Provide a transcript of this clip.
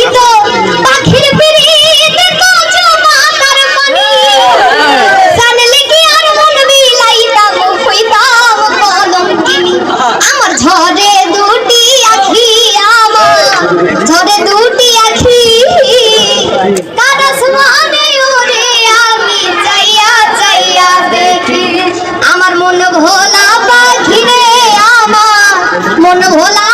তো পাখির পিড়িতে তো জমাতার পানি জানলে কি আর মন বিলাইতাম হইতাম কলঙ্কিনী আমার ঝরে দুটি আখি আমার ঝরে দুটি আখি কারাস মানে ওরে আমি চাইয়া চাইয়া দেখি আমার মন ভোলা পাখি রে আমার মন ভোলা